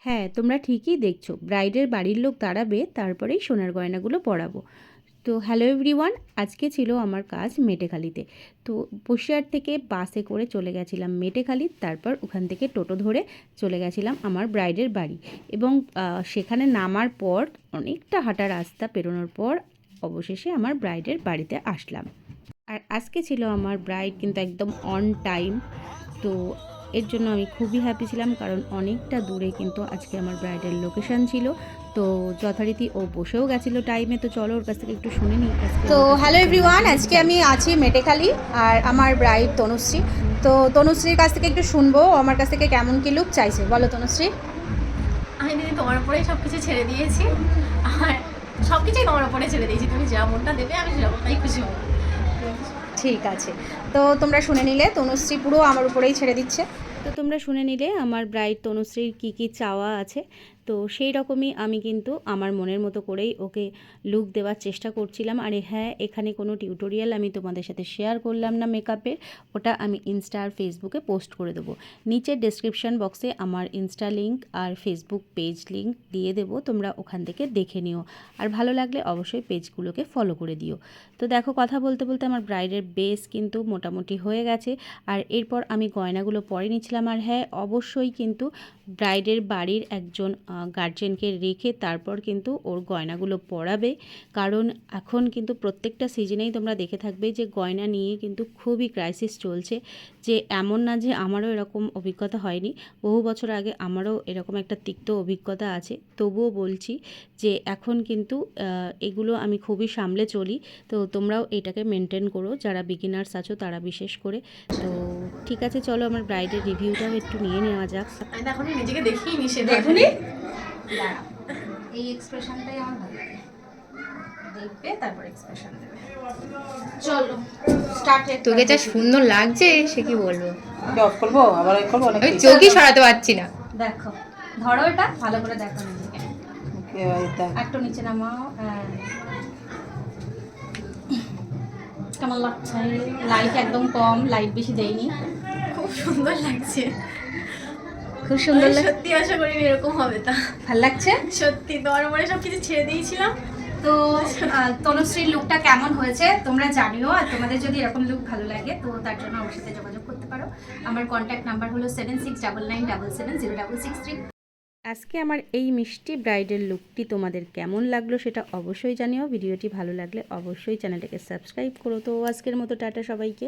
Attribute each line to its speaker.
Speaker 1: হ্যাঁ, তোমরা ঠিকই দেখছো, ব্রাইডের বাড়ির লোক দাঁড়াবে, তারপরেই সোনার গয়নাগুলো পরাবো। তো হ্যালো এভরিওয়ান, আজকে ছিল আমার কাজ মেটেখালিতে। তো বসিরহাট থেকে বাসে করে চলে গেছিলাম মেটেখালি, তারপর ওখান থেকে টোটো ধরে চলে গেছিলাম আমার ব্রাইডের বাড়ি। এবং সেখানে নামার পর অনেকটা হাঁটা রাস্তা পেরোনোর পর অবশেষে আমার ব্রাইডের বাড়িতে আসলাম। আর আজকে ছিল আমার ব্রাইড কিন্তু একদম অন টাইম। তো এর জন্য আমি খুবই হ্যাপি ছিলাম, কারণ অনেকটা দূরে কিন্তু আজকে আমার ব্রাইডের লোকেশন ছিল। তো যথারীতি ও বসেও গেছিলো টাইমে। তো চলো ওর কাছ থেকে একটু শুনে নিই।
Speaker 2: তো হ্যালো এভরিওয়ান, আজকে আমি আছি মেটেখালি আর আমার ব্রাইড তনুশ্রী। তো তনুশ্রীর কাছ থেকে একটু শুনবো আমার কাছ থেকে কেমন কি লুক চাইছে। বলো তনুশ্রী।
Speaker 3: আমি দিদি তোমার উপরেই সব কিছু ছেড়ে দিয়েছি, আর সব কিছুই তোমার উপরে ছেড়ে দিয়েছি। তুমি যেমনটা দেবে আমি সেরকমটাই খুশি হব।
Speaker 2: ঠিক আছে, তো তোমরা শুনে নিলে তনুশ্রী পুরো আমার উপরেই ছেড়ে দিচ্ছে।
Speaker 1: তো তোমরা শুনে নিলে আমার ব্রাইড তনুশ্রীর কী কী চাওয়া আছে। তো সেই রকমই আমি কিন্তু আমার মনের মতো করেই ওকে লুক দেওয়ার চেষ্টা করছিলাম। আর হ্যাঁ, এখানে কোনো টিউটোরিয়াল আমি তোমাদের সাথে শেয়ার করলাম না মেকআপের, ওটা আমি ইনস্টা আর ফেসবুকে পোস্ট করে দেবো। নিচের ডেসক্রিপশান বক্সে আমার ইনস্টা লিঙ্ক আর ফেসবুক পেজ লিঙ্ক দিয়ে দেবো, তোমরা ওখান থেকে দেখে নিও। আর ভালো লাগলে অবশ্যই পেজগুলোকে ফলো করে দিও। তো দেখো, কথা বলতে বলতে আমার ব্রাইডের বেস কিন্তু মোটামুটি হয়ে গেছে। আর এরপর আমি গয়নাগুলো পরে নিচ্ছিলাম। আর হ্যাঁ, অবশ্যই কিন্তু ব্রাইডের বাড়ির একজন গার্জেনকে রেখে তারপর কিন্তু ওর গয়নাগুলো পরাবে, কারণ এখন কিন্তু প্রত্যেকটা সিজনেই তোমরা দেখে থাকবে যে গয়না নিয়ে কিন্তু খুবই ক্রাইসিস চলছে। যে এমন না যে আমারও এরকম অভিজ্ঞতা হয়নি, বহু বছর আগে আমারও এরকম একটা তিক্ত অভিজ্ঞতা আছে। তবুও বলছি যে এখন কিন্তু এগুলো আমি খুবই সামলে চলি। তো তোমরাও এটাকে মেনটেন করো, যারা বিগিনার্স আছো তারা বিশেষ করে। তো ঠিক আছে, চলো আমার ব্রাইডের রিভিউটাও একটু নিয়ে নেওয়া যাক।
Speaker 3: আমি এখন নিজেকে দেখেই নি, সে
Speaker 2: দেখুনি, এই এক্সপ্রেশনটাই আমার ভালো লাগে। দেখবে তারপর এক্সপ্রেশন দেবে। চলো স্টার্ট।
Speaker 4: তোকে যা সুন্দর লাগছে সে কি বলবো।
Speaker 5: অফ করবো, আবার অফ করবো, অনেক
Speaker 4: আমি চোখই সরাতে পারছি না।
Speaker 2: দেখো, ধরো এটা ভালো করে দেখো নিজেকে।
Speaker 5: ওকে,
Speaker 2: একটু নিচে নামাও। কেমন লাগছে? লাইট একদম কম, লাইট বেশি দেয়নি।
Speaker 3: খুব সুন্দর লাগছে।
Speaker 2: খুব সুন্দর
Speaker 3: আমি
Speaker 2: লাগছে।
Speaker 3: সত্যি আশা করিনি এরকম হবে তা।
Speaker 2: ভাল লাগছে
Speaker 3: সত্যি তোমার উপরে সব কিছু ছেড়ে দিয়েছিলাম।
Speaker 2: তো তনুশ্রীর লুকটা কেমন হয়েছে তোমরা জানিও। আর তোমাদের যদি এরকম লুক ভালো লাগে তো তার জন্য আমার সাথে যোগাযোগ করতে পারো। আমার কন্ট্যাক্ট নাম্বার হলো 7699770663।
Speaker 1: আজকে আমার এই মিষ্টি ব্রাইডের লুকটি তোমাদের কেমন লাগলো সেটা অবশ্যই জানিও। ভিডিওটি ভালো লাগলে অবশ্যই চ্যানেলটাকে সাবস্ক্রাইব করো। তো আজকের মতো টাটা সবাইকে।